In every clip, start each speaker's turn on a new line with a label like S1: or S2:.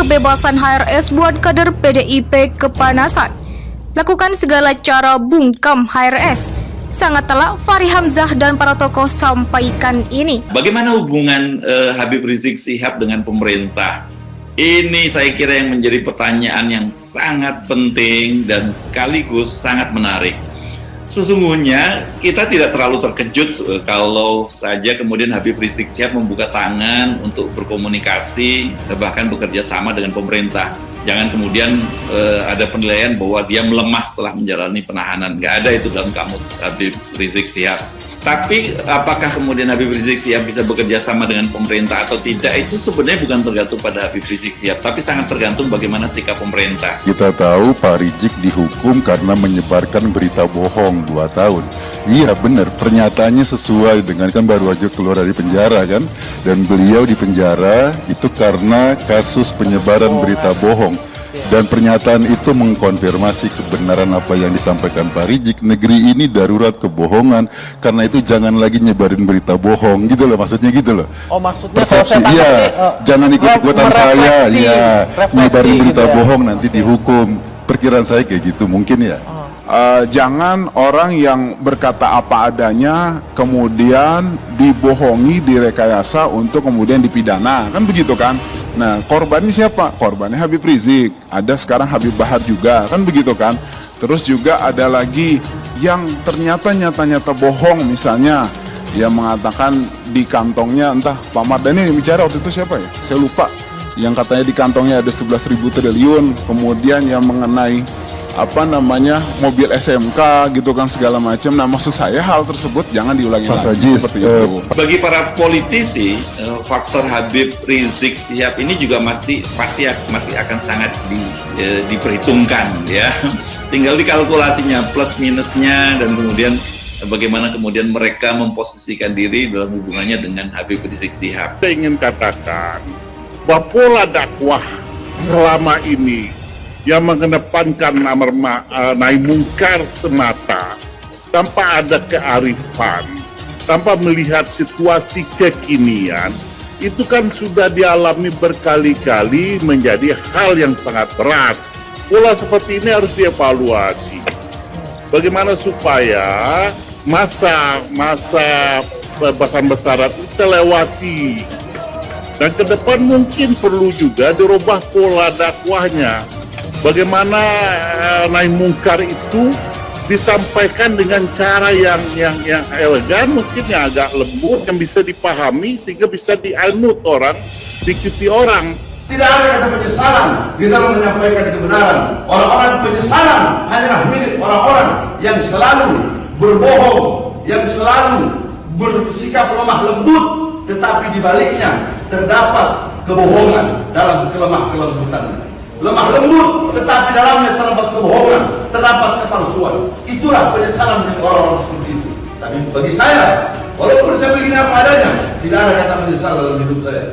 S1: kebebasan HRS buat kader PDIP kepanasan. Lakukan segala cara bungkam HRS. Sangat telak Fachri Hamzah dan para tokoh sampaikan ini.
S2: Bagaimana hubungan Habib Rizik Syihab dengan pemerintah? Ini saya kira yang menjadi pertanyaan yang sangat penting dan sekaligus sangat menarik. Sesungguhnya kita tidak terlalu terkejut kalau saja kemudian Habib Rizik Syihab membuka tangan untuk berkomunikasi, bahkan bekerja sama dengan pemerintah. Jangan kemudian ada penilaian bahwa dia melemah setelah menjalani penahanan. Nggak ada itu dalam kamus Habib Rizik Syihab. Tapi apakah kemudian Habib Rizik Syihab bisa bekerja sama dengan pemerintah atau tidak, itu sebenarnya bukan tergantung pada Habib Rizik Syihab, tapi sangat tergantung bagaimana sikap pemerintah.
S3: Kita tahu Pak Rizik dihukum karena menyebarkan berita bohong 2 tahun. Iya benar, pernyataannya sesuai dengan kan baru aja keluar dari penjara kan. Dan beliau di penjara itu karena kasus penyebaran berita bohong. Dan pernyataan itu mengkonfirmasi kebenaran apa yang disampaikan Pak Rizik. Negeri ini darurat kebohongan, karena itu jangan lagi nyebarin berita bohong gitu loh, maksudnya gitu loh.
S4: Oh maksudnya
S3: persepsi, iya, jangan ikut-ikutan saya, ya nyebarin berita
S4: gitu ya?
S3: bohong nanti dihukum. Perkiraan saya kayak gitu mungkin ya.
S5: Jangan orang yang berkata apa adanya kemudian dibohongi, direkayasa untuk kemudian dipidana, kan begitu kan? Nah, korbannya siapa? Korbannya Habib Rizik. Ada sekarang Habib Bahar juga, kan begitu kan? Terus juga ada lagi yang ternyata nyata-nyata bohong, misalnya yang mengatakan di kantongnya, entah Pak Mardhani yang bicara waktu itu siapa ya? Saya lupa. Yang katanya di kantongnya ada 11.000 triliun, kemudian yang mengenai mobil SMK gitu kan segala macam. Nah, maksud saya hal tersebut jangan diulangi lagi seperti itu.
S2: Bagi para politisi, faktor Habib Rizik Syihab ini juga pasti masih akan sangat diperhitungkan ya. Tinggal dikalkulasinya plus minusnya dan kemudian bagaimana kemudian mereka memposisikan diri dalam hubungannya dengan Habib Rizik Syihab.
S6: Saya ingin katakan bahwa pola dakwah selama ini yang mengedepankan nahi mungkar semata tanpa ada kearifan, tanpa melihat situasi kekinian, itu kan sudah dialami berkali-kali menjadi hal yang sangat berat. Pola seperti ini harus dievaluasi. Bagaimana supaya masa bebasan bersyarat itu terlewati. Dan ke depan mungkin perlu juga dirubah pola dakwahnya. Bagaimana nahi mungkar itu disampaikan dengan cara yang elegan, mungkin yang agak lembut, yang bisa dipahami sehingga bisa dianut orang, diikuti orang.
S7: Tidak ada kata penyesalan di dalam menyampaikan kebenaran. Orang-orang penyesalan hanyalah milik orang-orang yang selalu berbohong, yang selalu bersikap lemah lembut, tetapi di baliknya terdapat kebohongan dalam kelemah lembutannya. Lemah lembut, tetapi dalamnya terdapat kebohongan, terdapat kepalsuan. Itulah penyesalan dari orang-orang seperti itu. Tapi bagi saya, walaupun saya begini apa adanya, tidak ada kata menyesal dalam hidup saya.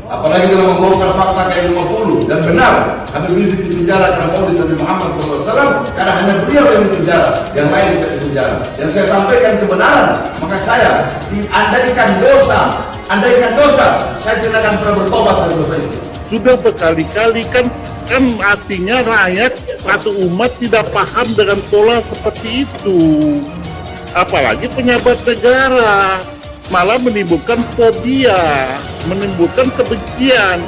S7: Apalagi dalam membongkar fakta kayak 50 dan benar Habib Rizik di penjara karena Maulid Nabi Muhammad SAW, karena hanya beliau yang di penjara, yang lain tidak di penjara. Yang saya sampaikan kebenaran, maka saya andaikan dosa, saya tidak akan pernah bertobat dari dosa itu.
S6: Sudah berkali-kali kan artinya rakyat atau umat tidak paham dengan pola seperti itu. Apalagi pejabat negara malah menimbulkan fobia, menimbulkan kebencian.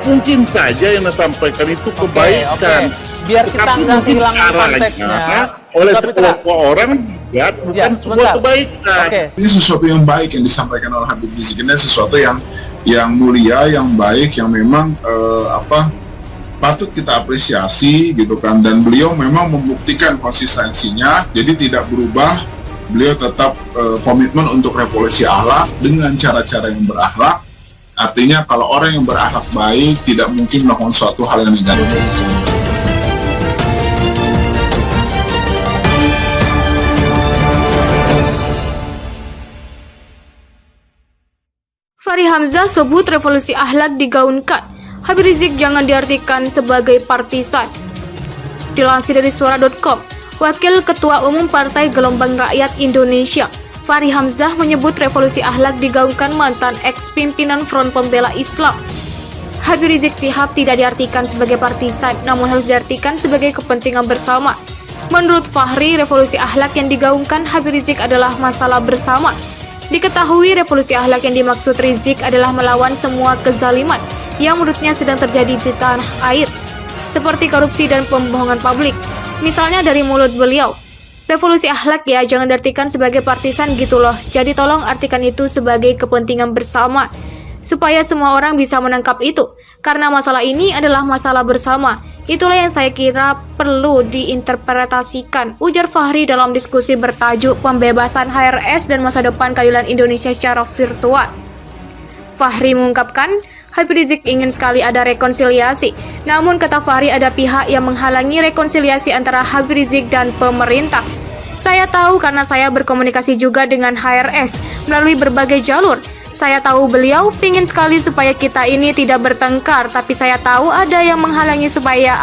S6: Mungkin saja yang disampaikan itu kebaikan.
S4: Biar kita nggak kehilangan konteksnya.
S6: Oleh sekelompok orang ya, bukan sebuah kebaikan.
S5: Ini sesuatu yang baik yang disampaikan oleh Habib Rizik. Ini sesuatu yang mulia, yang baik, yang memang patut kita apresiasi gitu kan. Dan beliau memang membuktikan konsistensinya, jadi tidak berubah. Beliau tetap komitmen untuk revolusi akhlak dengan cara-cara yang berakhlak. Artinya kalau orang yang berakhlak baik tidak mungkin melakukan suatu hal yang negatif.
S1: Fachri Hamzah sebut revolusi akhlak digaunkan. Habib Rizik jangan diartikan sebagai partisan. Dilansir dari suara.com, Wakil Ketua Umum Partai Gelombang Rakyat Indonesia, Fachri Hamzah menyebut revolusi akhlak digaungkan mantan ex-pimpinan Front Pembela Islam. Habib Rizik Syihab tidak diartikan sebagai partisan, namun harus diartikan sebagai kepentingan bersama. Menurut Fahri, revolusi akhlak yang digaungkan Habib Rizik adalah masalah bersama. Diketahui revolusi akhlak yang dimaksud Rizik adalah melawan semua kezaliman yang menurutnya sedang terjadi di tanah air, seperti korupsi dan pembohongan publik. Misalnya dari mulut beliau, revolusi akhlak ya jangan diartikan sebagai partisan gitu loh. Jadi tolong artikan itu sebagai kepentingan bersama, supaya semua orang bisa menangkap itu. Karena masalah ini adalah masalah bersama. Itulah yang saya kira perlu diinterpretasikan, ujar Fahri dalam diskusi bertajuk Pembebasan HRS dan Masa Depan Keadilan Indonesia secara virtual. Fahri mengungkapkan, Habib Rizik ingin sekali ada rekonsiliasi. Namun kata Fahri ada pihak yang menghalangi rekonsiliasi antara Habib Rizik dan pemerintah. Saya tahu karena saya berkomunikasi juga dengan HRS melalui berbagai jalur. Saya tahu beliau ingin sekali supaya kita ini tidak bertengkar, tapi saya tahu ada yang menghalangi supaya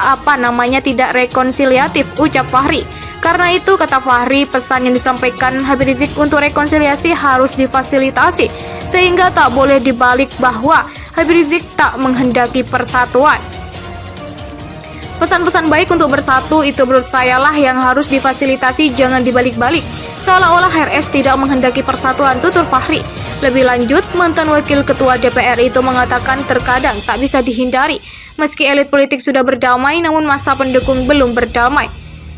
S1: tidak rekonsiliatif, ucap Fahri. Karena itu, kata Fahri, pesan yang disampaikan Habib Rizik untuk rekonsiliasi harus difasilitasi, sehingga tak boleh dibalik bahwa Habib Rizik tak menghendaki persatuan. Pesan-pesan baik untuk bersatu itu menurut saya lah yang harus difasilitasi, jangan dibalik-balik. Seolah-olah HRS tidak menghendaki persatuan, tutur Fahri. Lebih lanjut, mantan wakil ketua DPR itu mengatakan terkadang tak bisa dihindari. Meski elit politik sudah berdamai, namun masa pendukung belum berdamai.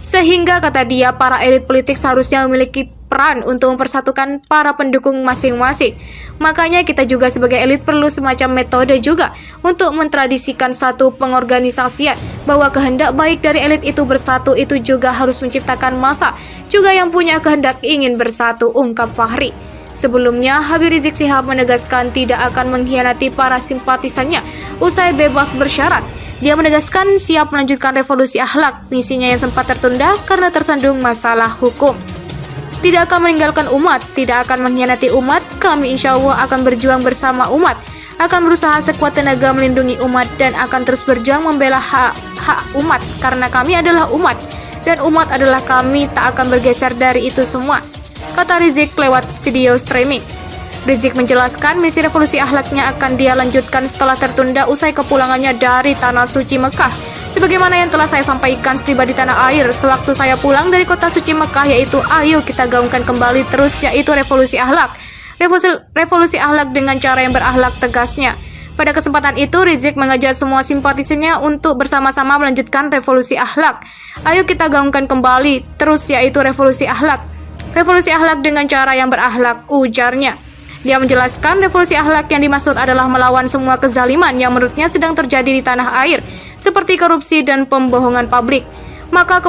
S1: Sehingga kata dia, para elit politik seharusnya memiliki peran untuk mempersatukan para pendukung masing-masing. Makanya kita juga sebagai elit perlu semacam metode juga untuk mentradisikan satu pengorganisasian, bahwa kehendak baik dari elit itu bersatu itu juga harus menciptakan massa juga yang punya kehendak ingin bersatu, ungkap Fahri. Sebelumnya, Habib Rizik Syihab menegaskan tidak akan mengkhianati para simpatisannya usai bebas bersyarat. Dia menegaskan siap melanjutkan revolusi akhlak, misinya yang sempat tertunda karena tersandung masalah hukum. Tidak akan meninggalkan umat, tidak akan mengkhianati umat, kami insya Allah akan berjuang bersama umat, akan berusaha sekuat tenaga melindungi umat, dan akan terus berjuang membela hak umat, karena kami adalah umat, dan umat adalah kami, tak akan bergeser dari itu semua, kata Rizik lewat video streaming. Rizik menjelaskan misi revolusi akhlaknya akan dia lanjutkan setelah tertunda usai kepulangannya dari Tanah Suci Mekah. Sebagaimana yang telah saya sampaikan setiba di tanah air sewaktu saya pulang dari kota suci Mekah, yaitu ayo kita gaungkan kembali terus, yaitu revolusi akhlak. Revolusi akhlak dengan cara yang berakhlak, tegasnya. Pada kesempatan itu, Rizik mengajak semua simpatisannya untuk bersama-sama melanjutkan revolusi akhlak. Ayo kita gaungkan kembali terus, yaitu revolusi akhlak. Revolusi akhlak dengan cara yang berakhlak, ujarnya. Dia menjelaskan revolusi akhlak yang dimaksud adalah melawan semua kezaliman yang menurutnya sedang terjadi di tanah air, seperti korupsi dan pembohongan publik. Maka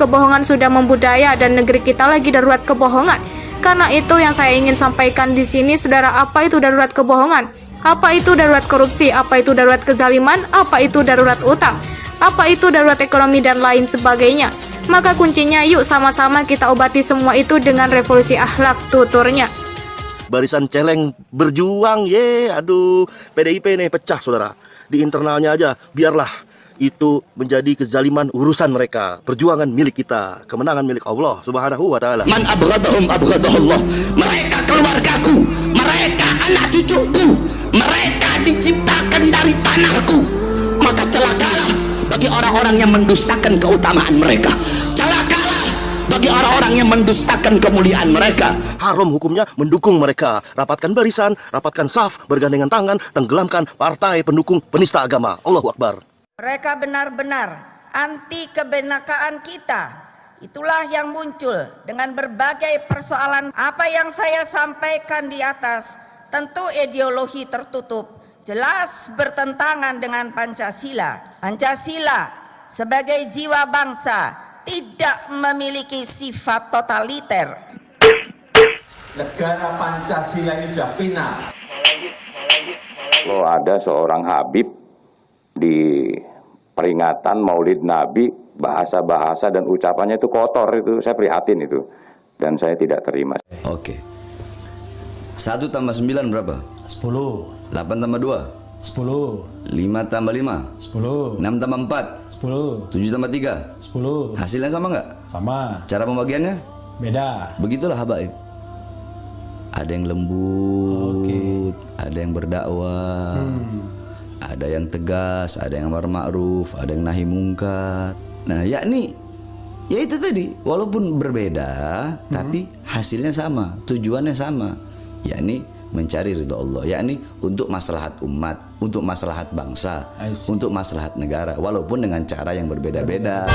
S1: kebohongan sudah membudaya dan negeri kita lagi darurat kebohongan. Karena itu yang saya ingin sampaikan di sini, saudara, apa itu darurat kebohongan? Apa itu darurat korupsi? Apa itu darurat kezaliman? Apa itu darurat utang? Apa itu darurat ekonomi dan lain sebagainya? Maka kuncinya yuk sama-sama kita obati semua itu dengan revolusi akhlak, tuturnya.
S8: Barisan celeng berjuang, aduh, PDIP nih pecah, saudara. Di internalnya aja, biarlah itu menjadi kezaliman urusan mereka. Perjuangan milik kita, kemenangan milik Allah Subhanahu wa taala.
S9: Man abghadahum abghadahullah. Mereka keluargaku, mereka anak cucuku, mereka diciptakan dari tanahku. Maka celakalah bagi orang-orang yang mendustakan keutamaan mereka. Celakalah bagi orang-orang yang mendustakan kemuliaan mereka.
S8: Haram hukumnya mendukung mereka. Rapatkan barisan, rapatkan saf, bergandengan tangan, tenggelamkan partai pendukung penista agama. Allahu Akbar.
S10: Mereka benar-benar anti kebenakaan kita. Itulah yang muncul dengan berbagai persoalan. Apa yang saya sampaikan di atas tentu ideologi tertutup, jelas bertentangan dengan Pancasila. Pancasila sebagai jiwa bangsa tidak memiliki sifat totaliter.
S11: Negara Pancasila ini sudah final.
S12: Kalau ada seorang Habib di peringatan Maulid Nabi, bahasa-bahasa dan ucapannya itu kotor, itu saya prihatin itu, dan saya tidak terima.
S13: Oke. 1 tambah 9 berapa?
S11: 10.
S13: 8 tambah 2?
S11: 10.
S13: 5 tambah 5?
S11: 10.
S13: 6 tambah 4?
S11: 10.
S13: 7 tambah 3?
S11: 10.
S13: Hasilnya sama nggak?
S11: Sama.
S13: Cara pembagiannya?
S11: Beda.
S13: Begitulah habaib. Ada yang lembut, ada yang berdakwah, ada ada yang tegas, ada yang amar ma'ruf, ada yang nahi mungkar. Nah, yakni ya itu tadi, walaupun berbeda tapi hasilnya sama, tujuannya sama, yakni mencari ridha Allah, yakni untuk maslahat umat, untuk maslahat bangsa, untuk maslahat negara, walaupun dengan cara yang berbeda-beda.